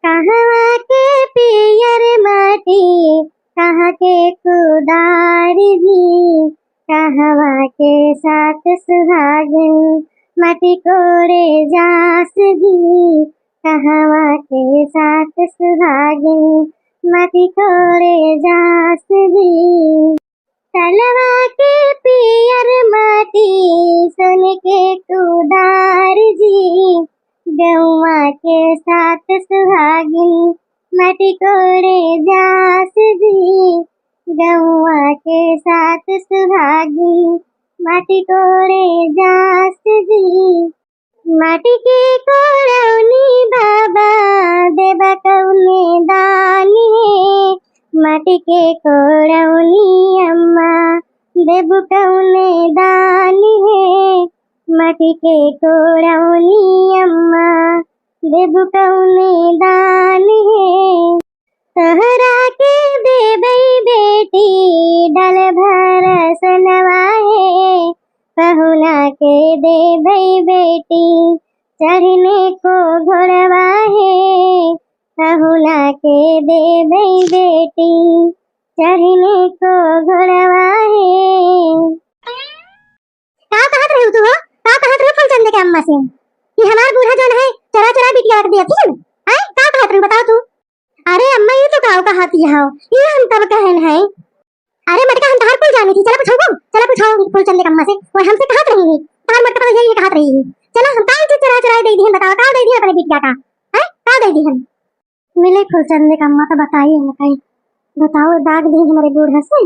कहवा के पियर माटी, कहाँ के कुदार जी, कहवा के साथ सुहागिन माटी कोड़े जास जी, कहवा के साथ सुहागिन माटी कोड़े जास जी। तलवा के पियर माटी, सोने के कुदार जी, गौवा के साथ सुहागिन माटी कोड़े जास जी, गौवा के साथ सुहागिन माटी कोड़े जास जी। माटी के कोड़ौनी बाबा देबा कौने दानी है, माटी के कोड़ौनी अम्मा देबू कौने दानी है, माटी के कोड़ौनी अम्मा देबू कौने दानी है। तोहरा के देबई बेटी डल भर सनवाए, पहुना के देबई बेटी चढ़ने को घोड़वा है, पहुना के देबई बेटी चढ़ने को घोड़वा है। का कहत रही तू हो? का कहत रही फूलचंद के अम्मा से कि हमार बूढ़ा जोन है चरा चरा बिटिया रख दिया थी हैं? का कहत रही बताओ तू? अरे अम्मा ये तो काव कहती है, ये हम तब कहन है। अरे मटका हम तार पुल जानी थी, चला पूछो फूलचंद के अम्मा से, वो हमसे कहत रही तार मटका तो ये कहत रही। चलो हम काई चीज चरा चरा दे दी हम, बताओ का दे दी अपने बिटिया का हैं? का दे दी हम? मिले फूलचंद के अम्मा तो बताइए बताइए, बताओ दाग दी हमारे बूढ़ा से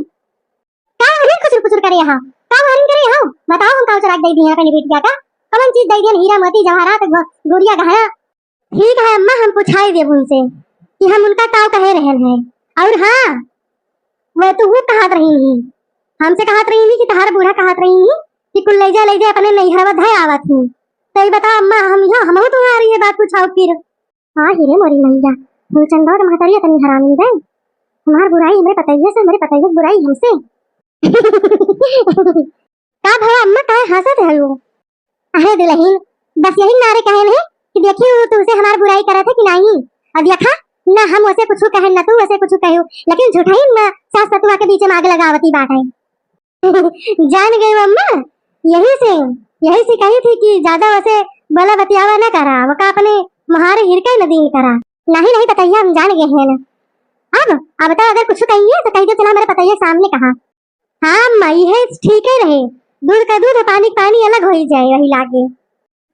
का हरी कुछ कुछ करे यहां, का हरी करे यहां? बताओ हम का चरा दे दी अपनी बिटिया का, कौन चीज दे दी? हीरा मोती जवाहरात गुड़िया गहना। ठीक है अम्मा, हम पूछाई देब उनसे कि हम उनका काव कहे रहन है। और हाँ वह तो वो कहत रही ही, हमसे कहत रही ही कि तहार बूढ़ा कहत रही ही कि कुल ले जा अपने नैहरवा धय आवत ही। तो बता अम्मा, हम तुम्हारी ये बात पूछाओ फिर। हाँ हीरे मोरी मैया, फूलचंदा तो महतरिया तनी हरामी गए, हमार बुराई हमरे पतैया से, हमरे पतैया बुराई हमसे। का भला अम्मा का हंसत है वो? अरे दुल्हन बस यही नारे कहन है कि देखियो तुमसे हमार बुराई करत है कि नहीं। अब देखा ना हम वैसे कुछ कहे ना तू वैसे कुछ कहो, लेकिन झूठाई ना सास सतुआ के बीच में आग लगावती बात है। जान गए अम्मा, यही से कही थी कि ज्यादा वैसे बोला बतियावा ना करा, वो का अपने महारे हिरका नदी करा। नहीं नहीं पतैया हम जान गए हैं ना। अब तो अगर कुछ कहिए तो कह दो चला मेरे पतैया सामने कहा। हाँ अम्मा ये ठीक ही रहे, दूध का दूध पानी का पानी अलग हो जाए वही लागे।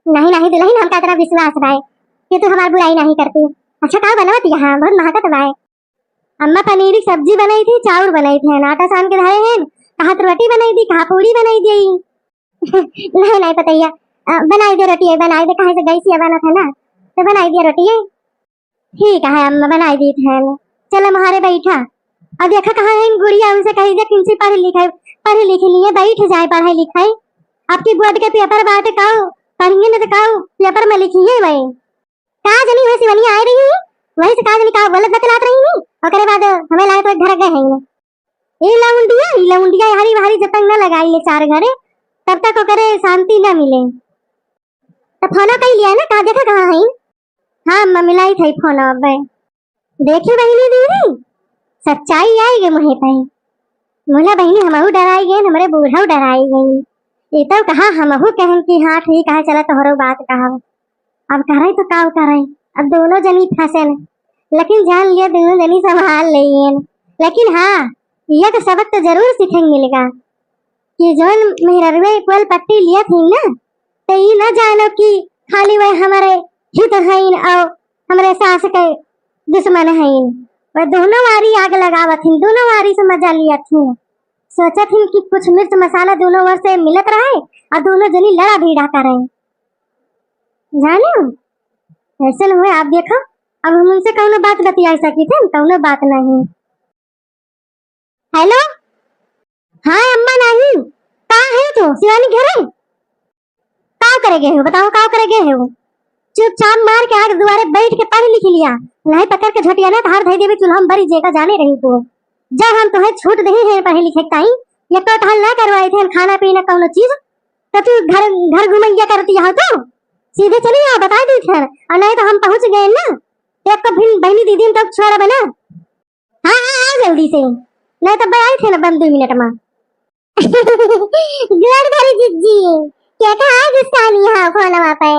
नहीं नहीं दुल्हन हमका तेरा विश्वास रहा कि तू हमारी बुराई नहीं करती। अच्छा का बनवत यहाँ बहुत महकत बाय। अम्मा पनीर की सब्जी बनाई थी, चावल बनाई थे, आटा सान के धारे हैं, कहा रोटी बनाई थी, कहा पूरी बनाई दी। नहीं नहीं पतैया बनाई दे रोटी, बनाई दे, कहा से गई सी बना था ना तो बनाई दिया रोटी। ठीक है अम्मा बनाई दी थे, चलो हमारे बैठा। अब देखा कहा है गुड़िया, उनसे कही दे किनसे पढ़े लिखे लिए बैठ जाए पढ़ाई लिखाई। आपकी बोर्ड के पेपर बात काओ पढ़ेंगे न तो काओ पेपर में लिखी है वही का जनी वैसी बनी आ रही है, वही से का जनी का गलत बतलात रही है। और करे बाद हमें लाए तो घर गए हैं ये लौंडिया हरी भारी जब तक न लगाई ले चार घरे तब तक करे शांति न मिले। तो फोन कही लिया ना, का देखा कहाँ है? हाँ अम्मा मिलाई थी फोन। अब देखी बहनी दीदी सच्चाई आई गे मुहे पे, मोला बहनी हमहू डराई गई, हमारे बूढ़ा डराई गई। ये तो कहा हमहू कहन कि हाँ ठीक है चला तोहरो बात कहा। अब करे तो का करे, अब दोनों जनी फंसे, लेकिन जान लिया दोनों जनी संभाल लिए। लेकिन हाँ यह तो सबक तो जरूर सीखेंगे मिलेगा कि जो मेहरवे कोल पट्टी लिया थी ना, तो ये न जानो कि खाली वह हमारे हित है और हमारे सास के दुश्मन है। वह दोनों वारी आग लगावत थी, दोनों वारी से मजा लिया थी। सोचा थी कि कुछ मिर्च मसाला दोनों ओर से मिलत रहे और दोनों जनी लड़ा भिड़ा करे। जानो ऐसे हुए आप देखो, अब हम उनसे कौनो बात बतिया सकी थे, कौनो बात नहीं। हेलो हाँ अम्मा नहीं का है तो शिवानी घर है? का करेगे हो बताओ, का करेगे हो? चुपचाप मार के आग दुआरे बैठ के पढ़ लिख लिया, नहीं पकड़ के झटिया ना धार धई देवी चूल्हा भरी जेका जाने रही तो। जब हम तुम्हें छूट दे हैं पढ़े लिखे ताई ये तो हाल ना करवाए थे खाना पीना कौनो चीज, तो तू घर घुमैया करती हो तो सीधे चली आ बता दी थे। और नहीं तो हम पहुंच गए ना एक को भिन बहनी दीदी तक छोड़ा बना। हाँ हाँ आओ जल्दी से, नहीं तो बयाई थे ना बंद 2 मिनट में। गुड धरी जिज्जी, क्या कहा गुस्सा नहीं है फोन वहां पे।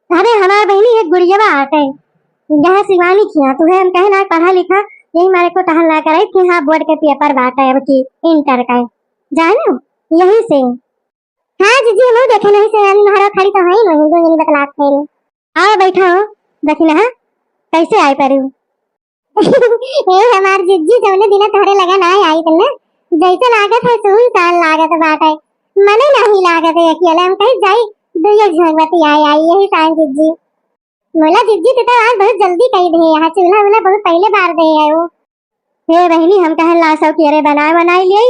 अरे हमारी बहनी एक गुड़िया आटे यहाँ शिवानी किया तू है, हम कहे ना पढ़ा लिखा यही हमारे को टहल ना करे कि हाँ बोर्ड के पेपर बांटा है अब की इंटर का जानो यही से। हाँ जीजी हम देखे नहीं शिवानी महाराज खड़ी तो है नहीं दो जनी बतलात थे। आओ बैठा हो देखी ना कैसे आई परी। ए हमार जीजी जौने दिन तोहरे लगा ना आई तने जैसे लागत है सुन साल लागत बाटे मने नहीं लागत है अकेले हम कहीं जाई दुइया झगवती आई यही टाइम जीजी मोला जीजी तो आज बहुत जल्दी कही दे यहाँ चूल्हा वाला बहुत पहले बार दे है वो। हे बहनी हम कहन ला सब के रे बनाई लिए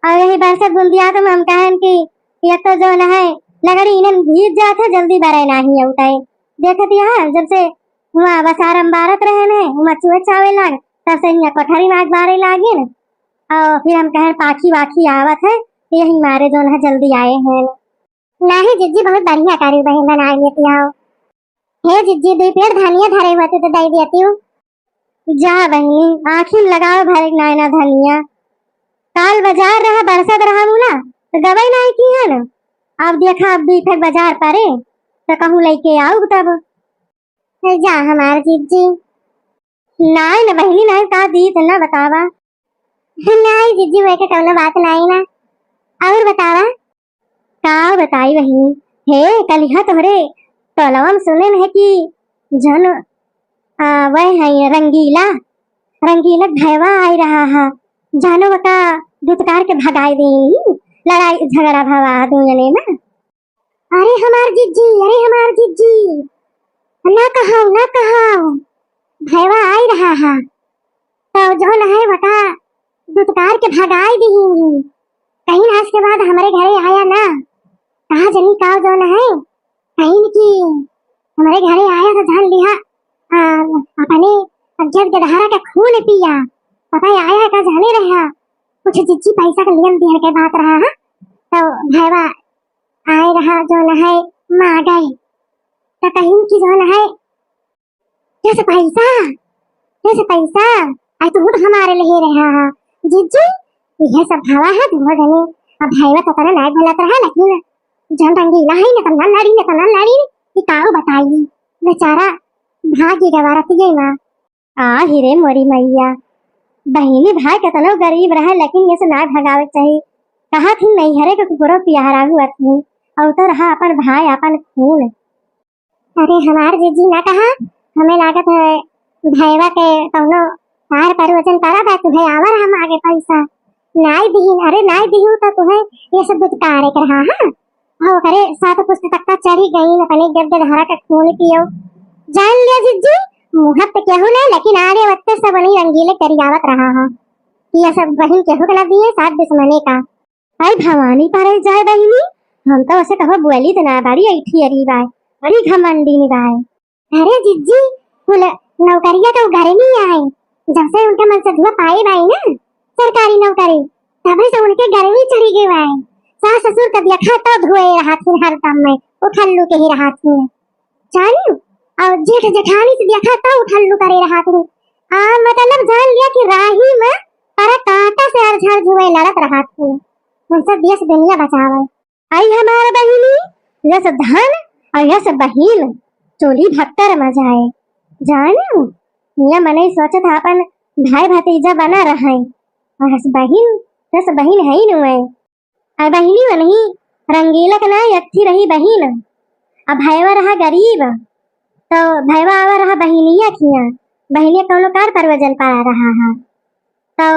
और यही बरसत बुंदिया तो हम कहन की ये तो जो न है लगड़ी इन्हें भीज जाते जल्दी बरे नहीं उठाए देखत यहाँ जब से वहाँ बसारम बारत रहे ने वहाँ चूहे चावे लाग तब से यहाँ कोठरी माज बारे लागे न और फिर हम कहन पाखी वाखी आवत है यही मारे जो न जल्दी आए हैं। नहीं जीजी बहुत बढ़िया करी बहन बनाई लेती आओ। हे जीजी 2 पेड़ धनिया धरे हुए तो दे देती हूँ। जा बहनी आँखी में लगाओ भरे नायना धनिया काल बाजार रहा बरसत रहा मुना तो गवाई नहीं की है ना अब देखा अब 2 फेर बाजार परे तो कहूँ लेके आओ तब। जा हमारे जीजी नहीं ना बहनी नहीं का दी तो ना बतावा। नहीं जीजी वे के कौनो बात नहीं ना और बतावा का बताई बहनी। हे कल यहाँ तोहरे टोलवा सुने है कि जन वह है रंगीला रंगीला भैवा आई रहा है जानो बता दुतकार के भगाई देंगी लड़ाई झगड़ा भवा दो जने में। अरे हमार जीजी ना कहो भैवा आई रहा है तो जो न है बता दुतकार के भगाई देंगी कहीं आज के बाद हमारे घरे आया ना कहा जनी का जो न है कहीं की हमारे घरे आया तो जान लिया अपने जब गदहारा का खून पिया पता है आया का जाने रहा कुछ जिज्जी पैसा का लेन देन के बात रहा है तो भैया आए रहा जो न है माँ गए तो कहीं की जो न है जैसे पैसा आई तो खुद हमारे लिए रहा जिज्जी यह सब भावा है दोनों जने अब भैया तो करना लायक भला रहा लेकिन जन रंगीला है न तना लड़ी कि काऊ बताई बेचारा भागी गवारत गई ना आ हिरे मोरी मैया बहनी भाई कितना गरीब रहा लेकिन ये से ना भगावे चाहिए कहा थी नहीं हरे को पूरा प्यारा हुआ थी और तो रहा अपन भाई अपन खून। अरे हमार जीजी ना कहा हमें लागत है भैया के कौनो तार परिवर्तन करा था तुम्हें आवर हम आगे पैसा नाई दीन अरे नाई दी तो तुम्हें ये सब दुत्कारे कर रहा है हो करे 7 पुस्तक तक चढ़ी गई अपने गद्दे धारा का खून पियो जान लिया जिज्जी मुहत पे केहू नहीं लेकिन आगे वक्त सब नहीं रंगीले करियावत रहा है ये सब बहन केहू के दिए 7 दुश्मने का। भाई भवानी पर जाए बहनी हम तो ऐसे कहो बुआली तो ना बड़ी ऐठी अरी बाय बड़ी घमंडी नी बाय। अरे जिज्जी फुल नौकरिया तो घर नहीं आए जब से उनके मन से धुआ पाई बाई ना सरकारी नौकरी तभी से उनके घर में चढ़ी गई बाय सास ससुर का देखा तो धुए रहा थी हर काम में उठल्लू के ही रहा थी जानी और जेठ जेठानी से देखा तो उठल्लू करे रहा थी मतलब जान लिया कि राही में पर कांटा से अरझाड़ धुए लड़त रहा थी उनसे देश दुनिया बचावे। आई हमारा बहिनी यस धन और यस बहिन चोली भक्तर मजाए जानो ये मने सोचा था अपन भाई भतीजा बना रहा है और यस बहिन है ही नुए और बहिनी नहीं रंगीला का ना यथी रही बहिन अब भैया रहा गरीब तो भैया आवा रहा बहिनिया किया बहिनिया कौनो कार पर वजन पा रहा है तो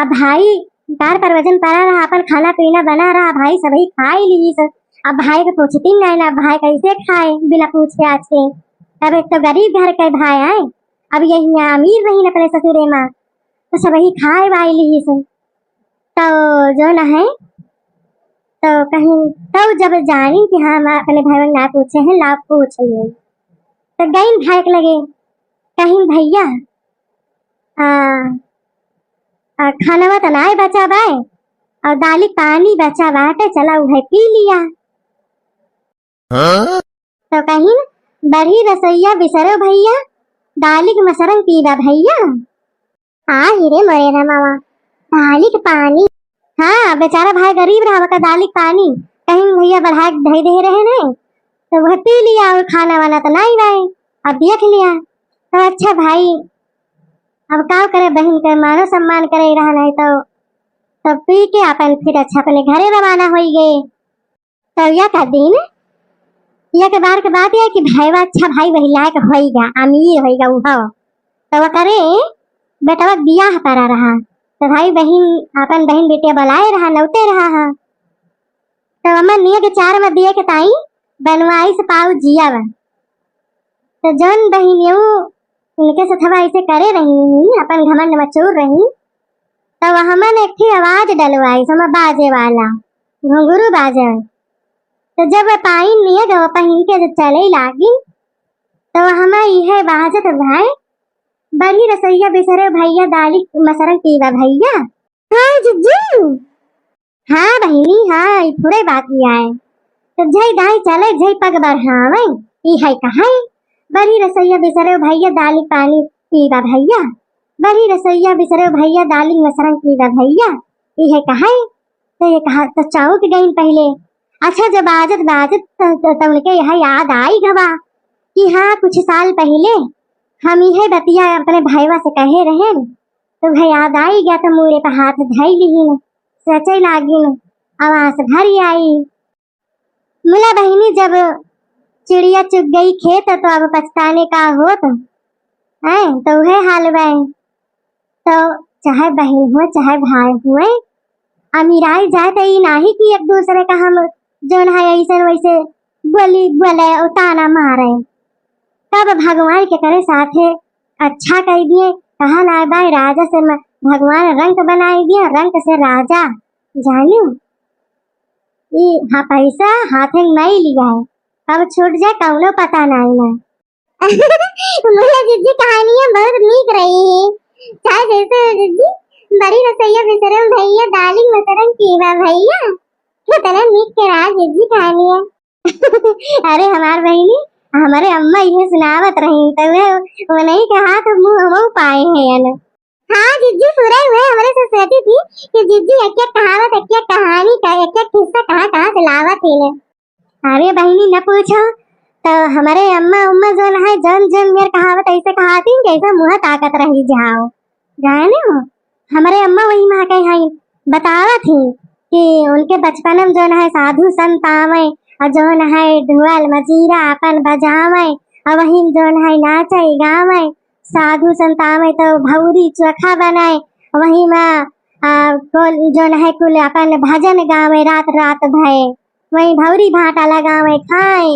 अब भाई कार पर वजन पा रहा अपन खाना पीना बना रहा भाई सभी खाए ली अब भाई को पूछती नहीं ना भाई कैसे खाए बिना पूछे आज के अब एक तो गरीब घर के भाई आए अब यही अमीर बहन अपने ससुरे माँ तो सभी खाए भाई ली तो जो न है तो कहीं तो जब जानी कि हाँ मैं अपने भाई ना पूछे हैं ना पूछ लिए तो गई भाई लगे कहीं भैया खाना तो नाय बचा बाय और दाली पानी बचा बाटे चला उन्हें पी लिया तो कहीं बड़ी रसोईया बिसरो भैया दालिक मसरंग पीवा भैया। हाँ हीरे मोरे ना मामा, दालिक पानी। हाँ बेचारा भाई गरीब रहा का दालिक पानी कहीं भैया बढ़ा धई दे रहे ने तो वह पी लिया और खाना वाना तो नहीं भाई अब देख लिया। तो अच्छा भाई अब का करे बहन के मानो सम्मान करे रहा नहीं तो तब पी के अपन फिर अच्छा अपने घरे रवाना हो गए। तो यह का दिन यह के बार के बात यह कि भाईवा अच्छा भाई वही लायक होइगा अमीर होइगा वो तो वह करे बेटा बियाह करा रहा तो भाई बहन अपन बहन बेटिया बुलाए रहा लौटे रहा है। तो अमन निये के 4 में दिए के ताई बनवाई से पाऊ जिया बा तो जन बहन यू उनके सथवा ऐसे करे रही अपन घमंड मचूर रही तो हमन एक थी आवाज डलवाई सम बाजे वाला घुंघरू बाजे। तो जब वह पाइन निये गो पहन के जब चले लागी तो हम यह बाजत भाई बड़ी रसोईया बिसरे भैया दाली मसरन पीवा भैया। हाँ जिज्जू हाँ बहिनी हाँ थोड़े बात किया है तो जय दाई चले जय पग बढ़ावे ई है कहा बड़ी रसोईया बिसरे भैया दाली पानी पीवा भैया बड़ी रसोईया बिसरे भैया दाली मसरन पीवा भैया ई है कहा। तो ये कहा तो चौंक गई पहले। अच्छा जब बाजत बाजत तो उनके यह याद आई गवा कि हाँ कुछ साल पहले हम यह बतिया अपने भाईवा से कहे रहे तो भाई याद आई गया तो मुरे पे हाथ धई ली सचे लागी आवाज भरी आई। मुला बहिनी जब चिड़िया चुग गई खेत तो अब पछताने का हो है तो वह हाल वह तो चाहे बहन हो चाहे भाई हुए अमीराई जाए तो ये नहीं कि एक दूसरे का हम जो है ऐसे वैसे बोली बोले और ताना मारे तब भगवान के करे साथे अच्छा कह दिए कहा ना भाई राजा से भगवान रंग बनाई दिया रंग से राजा जानू ये हाँ पैसा हाथे नहीं लिया है अब छूट जाए कौनो पता नहीं ना। मुझे जिद्दी कहानियां बहुत नीक रही है चाहे जैसे जिद्दी बड़ी रसोईया बिसरे भैया दाली मसरन पीवा भैया कितना नीक के राज जिद्दी कहानियां। अरे हमार बहनी हमारे अम्मा ये सुनावत रही तो वो नहीं कहा तो मुंह पाए हैं ना। हाँ जिज्जी पूरा हुए हमारे से सोची थी कि जिज्जी एक एक कहावत एक एक कहानी का एक एक किस्सा कहाँ से लावत थी ने। अरे बहनी न पूछो तो हमारे अम्मा उम्मा जो है जन जन मेरे कहावत ऐसे कहाती कैसा मुँह ताकत रही जाओ जाने हो हमारे अम्मा वही माँ के हैं बतावा थी कि उनके बचपन में जो है साधु संत आवे और जोन है ढोल मजीरा अपन बजावे और वही जोन है नाचे गावे साधु संतावे तो भौरी चोखा बनाए वही में जोन है कुल अपन भजन गावे रात रात भय वही भौरी भाटा लगावे खाए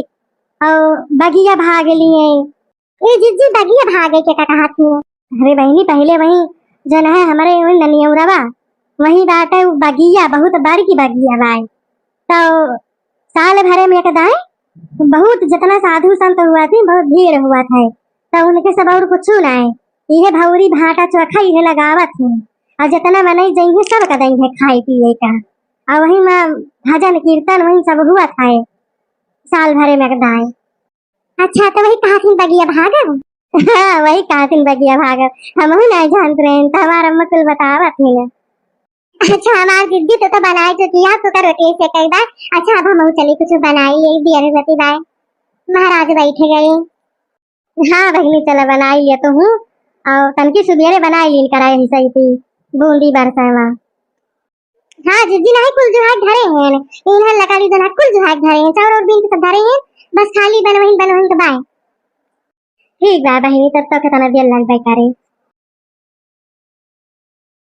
और बगिया भाग लिए ये जिज्जी बगिया भागे के कहा थी। अरे बहनी पहले वही जोन है हमारे ननियौरवा वही बात है बगिया बहुत बड़ी की बगिया भाई तो साल भरे में कदाए बहुत जितना साधु संत हुआ थी बहुत भीड़ हुआ था तो उनके सब और कुछ ना है ये भौरी भाटा चोखा ये लगावत है और जितना बनाई जाएंगे सब कदाई है खाए पिए का और वही में भजन कीर्तन वही सब हुआ था साल भरे में कदाए। अच्छा तो वही कहा थी बगिया भागव। हाँ वही कहा थी बगिया भागव हम नहीं जानते रहे तो हमारा अम्मा कुल बतावत थी ना। अच्छा हमार दीदी तो बनाए जो किया तो कर रोटी से कई बार। अच्छा अब हम चली कुछ बनाई यही बियरवती बाय महाराज बैठे गए। हाँ बहनी चला बनाई लिया तो हूँ और तनकी सुबेरे बनाई लीन कराई सही थी बूंदी बरसावा। हाँ जिद्दी नहीं कुल जो है घरे हैं इन्हें लगा ली दोनों कुल जो है घरे हैं चार और दिन सब घरे हैं बस खाली बनवही तो बाय ठीक बा बहनी तब तक तना दिल लग बाय करे।